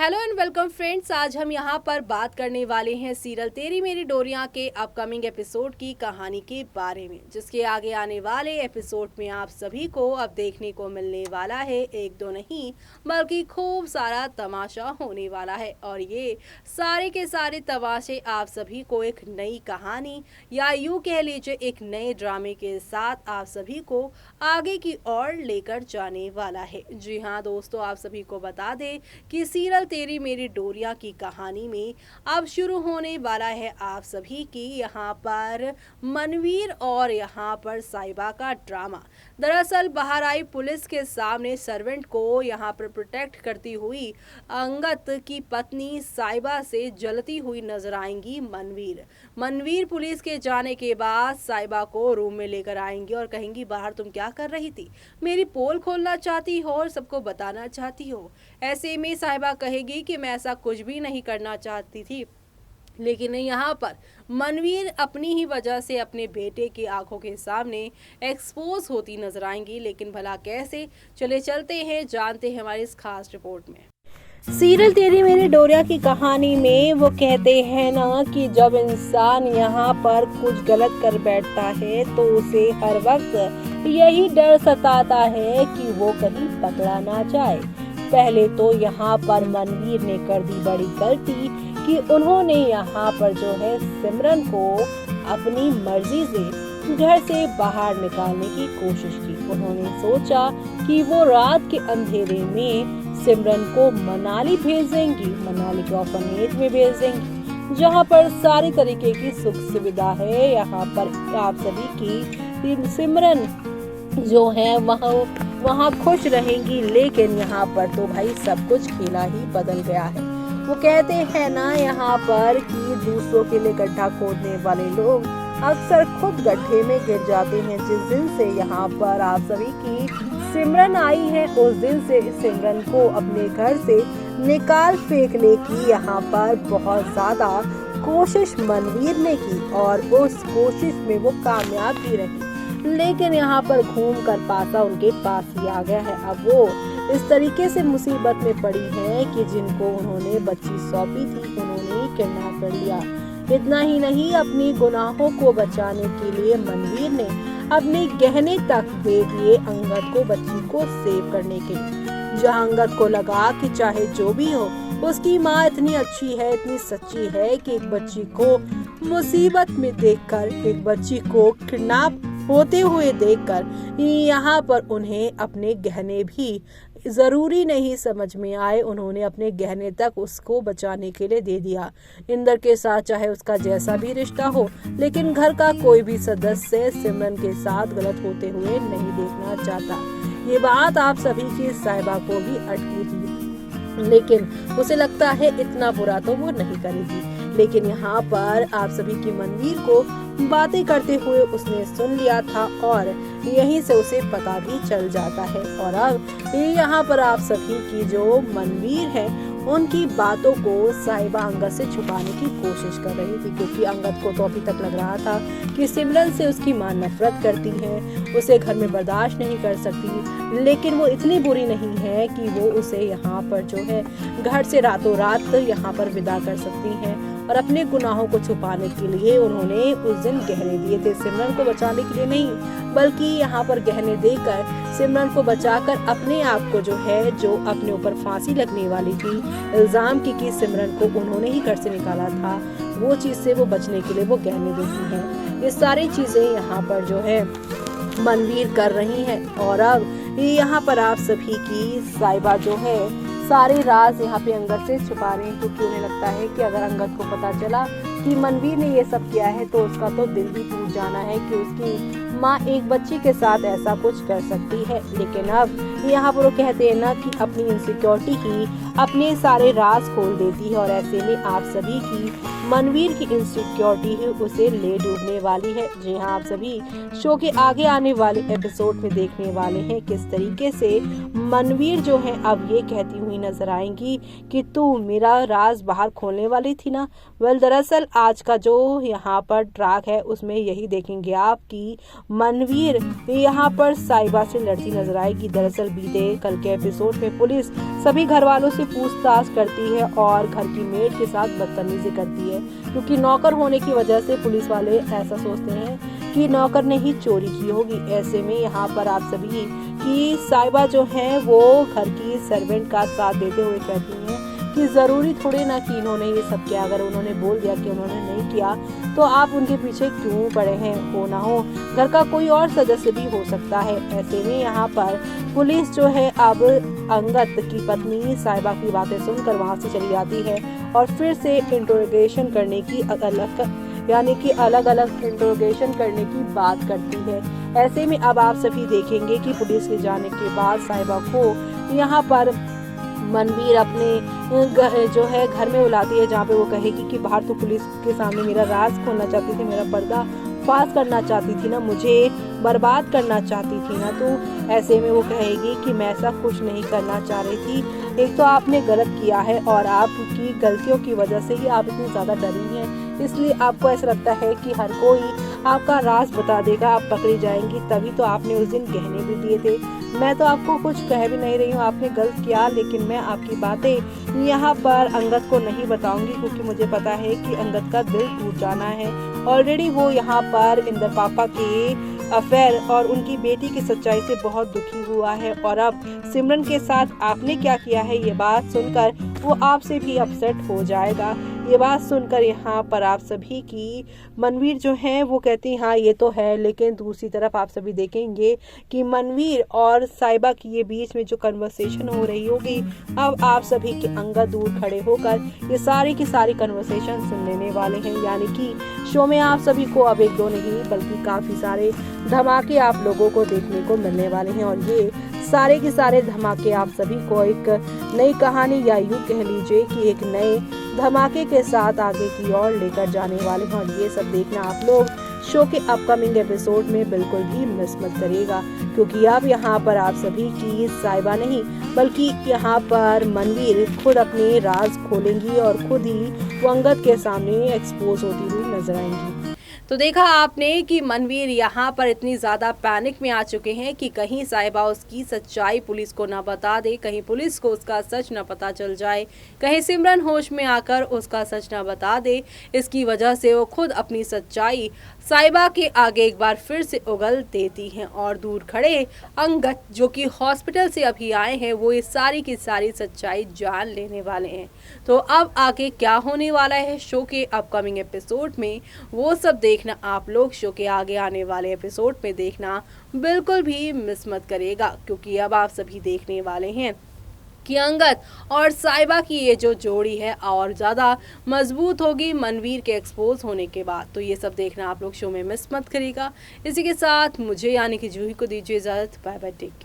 Hello and welcome friends. आज हम यहाँ पर बात करने वाले हैं सीरियल तेरी मेरी डोरियां के अपकमिंग एपिसोड की कहानी के बारे में, जिसके आगे आने वाले एपिसोड में आप सभी को अब देखने को मिलने वाला है एक दो नहीं बल्कि खूब सारा तमाशा होने वाला है। और ये सारे के सारे तमाशे आप सभी को एक नई कहानी या यूँ कह लीजिए एक नए ड्रामे के साथ आप सभी को आगे की ओर लेकर जाने वाला है। जी हाँ दोस्तों, आप सभी को बता दें कि सीरियल तेरी मेरी डोरिया की कहानी में अब शुरू होने वाला है आप सभी की यहाँ पर मनवीर और यहाँ पर साइबा का ड्रामा। दरअसल बाहर आई पुलिस के सामने सर्वेंट को यहाँ पर प्रोटेक्ट करती हुई अंगद की पत्नी साइबा से जलती हुई नजर आएंगी मनवीर पुलिस के जाने के बाद साइबा को रूम में लेकर आएंगी और कहेंगी, बाहर तुम क्या कर रही थी? मेरी पोल खोलना चाहती हो और सबको बताना चाहती हो? ऐसे में साइबा कहेगी कि मैं ऐसा कुछ भी नहीं करना चाहती थी, लेकिन यहाँ पर मनवीर अपनी ही वजह से अपने बेटे की आंखों के सामने एक्सपोज होती नजर आएंगी। लेकिन भला कैसे, चले चलते हैं, जानते हैं हमारी इस खास रिपोर्ट में। सीरियल तेरी मेरी डोरिया की कहानी में वो कहते हैं ना कि जब इंसान यहाँ पर कुछ गलत कर बैठता है तो उसे हर वक्त यही डर सताता है कि वो कहीं पकड़ा ना जाए। पहले तो यहाँ पर मनवीर ने कर दी बड़ी गलती कि उन्होंने यहाँ पर जो है सिमरन को अपनी मर्जी से घर से बाहर निकालने की कोशिश की। उन्होंने सोचा कि वो रात के अंधेरे में सिमरन को मनाली भेज देंगी, मनाली के ऑर्फनेज में भेज देंगी, जहाँ पर सारी तरीके की सुख सुविधा है। यहाँ पर आप सभी की सिमरन जो है वहाँ खुश रहेंगी। लेकिन यहाँ पर तो भाई सब कुछ खेला ही बदल गया है। वो कहते हैं ना यहाँ पर कि दूसरों के लिए गड्ढा खोदने वाले लोग अक्सर खुद गड्ढे में गिर जाते हैं। जिस दिन से यहाँ पर आप सभी की सिमरन आई है उस दिन से सिमरन को अपने घर से निकाल फेंकने की यहाँ पर बहुत ज्यादा कोशिश मनवीर ने की और उस कोशिश में वो कामयाब भी रही। लेकिन यहाँ पर घूम कर पासा उनके पास ही आ गया है। अब वो इस तरीके से मुसीबत में पड़ी है कि जिनको उन्होंने बच्ची सौंपी थी उन्होंने किडनैप कर लिया। इतना ही नहीं, अपनी गुनाहों को बचाने के लिए मनवीर ने अपने गहने तक दे दिए अंगद को बच्ची को सेव करने के लिए। जहाँ अंगद को लगा कि चाहे जो भी हो उसकी माँ इतनी अच्छी है, इतनी सच्ची है कि एक बच्ची को मुसीबत में देखकर, एक बच्ची को किडनैप होते हुए देखकर यहाँ पर उन्हें अपने गहने भी जरूरी नहीं समझ में आए, उन्होंने अपने गहने तक उसको बचाने के लिए दे दिया। इंदर के साथ चाहे उसका जैसा भी रिश्ता हो, लेकिन घर का कोई भी सदस्य सिमरन के साथ गलत होते हुए नहीं देखना चाहता। ये बात आप सभी की साहिबा को भी अटकी थी, लेकिन उसे लगता है इतना बुरा तो वो नहीं करेगी। लेकिन यहाँ पर आप सभी की मनवीर को बातें करते हुए उसने सुन लिया था और यहीं से उसे पता भी चल जाता है। और अब यहाँ पर आप सभी की जो मनवीर है उनकी बातों को साहिबा अंगद से छुपाने की कोशिश कर रही थी, क्योंकि अंगद को तो अभी तक लग रहा था कि सिमरन से उसकी माँ नफरत करती है, उसे घर में बर्दाश्त नहीं कर सकती। लेकिन वो इतनी बुरी नहीं है कि वो उसे यहाँ पर जो है घर से रातों रात यहाँ पर विदा कर सकती है। और अपने गुनाहों को छुपाने के लिए उन्होंने उस दिन गहने दिए थे, सिमरन को बचाने के लिए नहीं बल्कि यहाँ पर गहने देकर सिमरन को बचाकर अपने आप को जो है, जो अपने ऊपर फांसी लगने वाली थी इल्जाम की कि सिमरन को उन्होंने ही घर से निकाला था, वो चीज से वो बचने के लिए वो गहने देती हैं। ये सारी चीजें यहाँ पर जो है मनवीर कर रही है। और अब यहाँ पर आप सभी की साहिबा जो है सारे राज यहाँ पे अंगद से छुपा रहे हैं, क्योंकि उन्हें लगता है कि अगर अंगद को पता चला कि मनवीर ने ये सब किया है तो उसका तो दिल ही टूट जाना है कि उसकी माँ एक बच्ची के साथ ऐसा कुछ कर सकती है। लेकिन अब यहाँ पर वो कहते हैं ना कि अपनी इनसिक्योरिटी ही अपने सारे राज खोल देती है, और ऐसे में आप सभी की मनवीर की इनसिक्योरिटी ही उसे ले डूबने वाली है। जी हाँ, आप सभी शो के आगे आने वाले एपिसोड में देखने वाले हैं किस तरीके से मनवीर जो है अब ये कहती हुई नजर आएंगी कि तू मेरा राज बाहर खोलने वाली थी ना। वेल, दरअसल आज का जो यहाँ पर ट्रैक है उसमें यही देखेंगे आप कि मनवीर यहाँ पर साहिबा से लड़ती नजर आएगी। दरअसल बीते कल के एपिसोड में पुलिस सभी घर वालों से की पूछताछ करती है और घर की मेड के साथ बदतमीजी करती है, क्योंकि नौकर होने की वजह से पुलिस वाले ऐसा सोचते हैं कि नौकर ने ही चोरी की होगी। ऐसे में यहाँ पर आप सभी की साहिबा जो है वो घर की सर्वेंट का साथ देते हुए कहती हैं कि ज़रूरी थोड़ी ना कि इन्होंने ये सब किया, अगर उन्होंने बोल दिया कि उन्होंने नहीं किया तो आप उनके पीछे क्यों पड़े हैं, हो ना हो घर का कोई और सदस्य भी हो सकता है। ऐसे में यहाँ पर पुलिस जो है अब अंगद की पत्नी साहिबा की बातें सुनकर वहाँ से चली जाती है और फिर से इंटरोगेशन करने की अलग अलग इंटरोगेशन करने की बात करती है। ऐसे में अब आप सभी देखेंगे कि पुलिस के जाने के बाद साहिबा को यहाँ पर मनवीर अपने जो है घर में बुलाती है, जहाँ पे वो कहेगी कि बाहर तो पुलिस के सामने मेरा राज खोलना चाहती थी, मेरा पर्दा फाश करना चाहती थी ना, मुझे बर्बाद करना चाहती थी ना। तो ऐसे में वो कहेगी कि मैं ऐसा कुछ नहीं करना चाह रही थी, एक तो आपने गलत किया है और आपकी गलतियों की वजह से ही आप इतनी ज़्यादा डरी हैं, इसलिए आपको ऐसा लगता है कि हर कोई आपका राज बता देगा, आप पकड़ी जाएंगी, तभी तो आपने उस दिन गहने भी दिए थे। मैं तो आपको कुछ कह भी नहीं रही हूँ, आपने गलत किया, लेकिन मैं आपकी बातें यहाँ पर अंगद को नहीं बताऊंगी, क्योंकि मुझे पता है कि अंगद का दिल टूट जाना है। ऑलरेडी वो यहाँ पर इंदर पापा के अफेयर और उनकी बेटी की सच्चाई से बहुत दुखी हुआ है, और अब सिमरन के साथ आपने क्या किया है ये बात सुनकर वो आपसे भी अपसेट हो जाएगा। ये बात सुनकर यहाँ पर आप सभी की मनवीर जो है वो कहती हैं हाँ ये तो है, लेकिन दूसरी तरफ आप सभी देखेंगे कि मनवीर और साहिबा की ये बीच में जो कन्वर्सेशन हो रही होगी, अब आप सभी के अंगद दूर खड़े होकर ये सारी की सारी कन्वर्सेशन सुन लेने वाले हैं। यानी कि शो में आप सभी को अब एक दो नहीं बल्कि काफ़ी सारे धमाके आप लोगों को देखने को मिलने वाले हैं, और ये सारे के सारे धमाके आप सभी को एक नई कहानी या यूँ कह लीजिए कि एक नए धमाके के साथ आगे की ओर लेकर जाने वाले हैं। और ये सब देखना आप लोग शो के अपकमिंग एपिसोड में बिल्कुल भी मिस मत करिएगा, क्योंकि अब यहाँ पर आप सभी की साहिबा नहीं बल्कि यहाँ पर मनवीर खुद अपने राज खोलेंगी और खुद ही वो अंगद के सामने एक्सपोज होती हुई नजर आएंगी। तो देखा आपने कि मनवीर यहाँ पर इतनी ज़्यादा पैनिक में आ चुके हैं कि कहीं साहिबा उसकी सच्चाई पुलिस को ना बता दे, कहीं पुलिस को उसका सच ना पता चल जाए, कहीं सिमरन होश में आकर उसका सच ना बता दे। इसकी वजह से वो खुद अपनी सच्चाई साहिबा के आगे एक बार फिर से उगल देती हैं, और दूर खड़े अंगद जो कि हॉस्पिटल से अभी आए हैं वो ये सारी की सारी सच्चाई जान लेने वाले हैं। तो अब आगे क्या होने वाला है शो के अपकमिंग एपिसोड में, वो सब देखना आप लोग शो के आगे आने वाले एपिसोड में देखना बिल्कुल भी मिस मत करिएगा, क्योंकि अब आप सभी देखने वाले हैं कि अंगद और साहिबा की ये जो जोड़ी है और ज़्यादा मजबूत होगी मनवीर के एक्सपोज होने के बाद। तो ये सब देखना आप लोग शो में मिस मत करिएगा। इसी के साथ मुझे यानी कि जूही को दीजिए इजाज़त। Bye bye, take care.